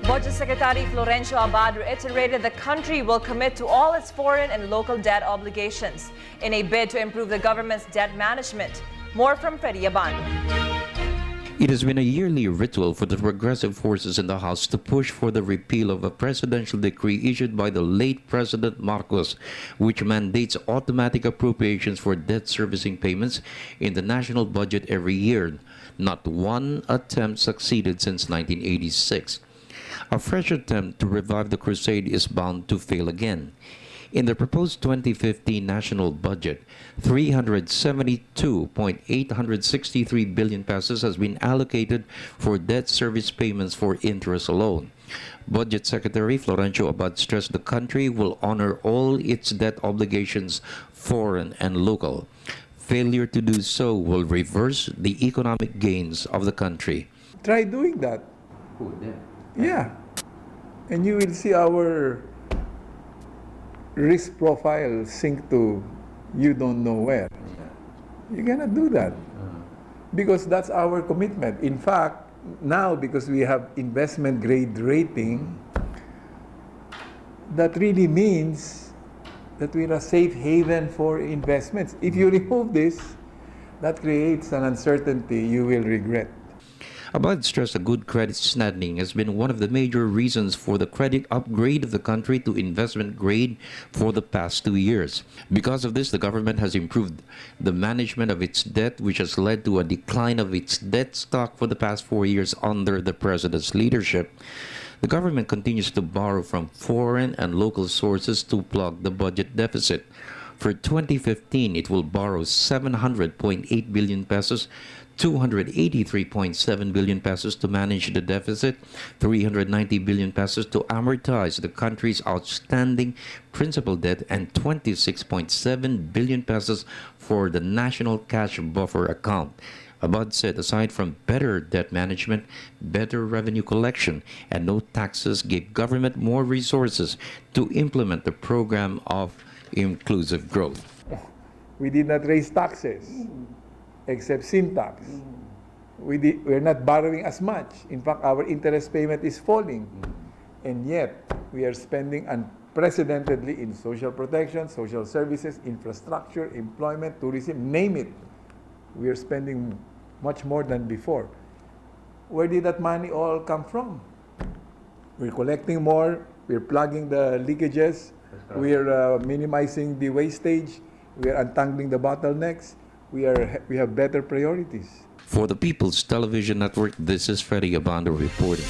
Budget Secretary Florencio Abando reiterated the country will commit to all its foreign and local debt obligations in a bid to improve the government's debt management. More from Freddie Abando. It has been a yearly ritual for the progressive forces in the House to push for the repeal of a presidential decree issued by the late President Marcos, which mandates automatic appropriations for debt servicing payments in the national budget every year. Not one attempt succeeded since 1986. A fresh attempt to revive the crusade is bound to fail again. In the proposed 2015 national budget, 372.863 billion pesos has been allocated for debt service payments for interest alone. Budget Secretary Florencio Abando stressed the country will honor all its debt obligations, foreign and local. Failure to do so will reverse the economic gains of the country. Try doing that. Yeah. And you will see our risk profile sink to you don't know where. You cannot do that because that's our commitment. In fact, now because we have investment grade rating, that really means that we're a safe haven for investments. If you remove this, that creates an uncertainty you will regret. Abando stressed a good credit standing has been one of the major reasons for the credit upgrade of the country to investment grade for the past 2 years. Because of this, the government has improved the management of its debt, which has led to a decline of its debt stock for the past 4 years under the President's leadership. The government continues to borrow from foreign and local sources to plug the budget deficit. For 2015, it will borrow 700.8 billion pesos, 283.7 billion pesos to manage the deficit, 390 billion pesos to amortize the country's outstanding principal debt, and 26.7 billion pesos for the National Cash Buffer account. Abando said aside from better debt management, better revenue collection, and no taxes gave government more resources to implement the program of inclusive growth. We did not raise taxes, except sin tax. We're not borrowing as much. In fact, our interest payment is falling. And yet, we are spending unprecedentedly in social protection, social services, infrastructure, employment, tourism, name it. We are spending much more than before. Where did that money all come from? We're collecting more, we're plugging the leakages, we're minimizing the wastage, we are untangling the bottlenecks, we have better priorities. For the People's Television Network, this is Freddie Abando reporting.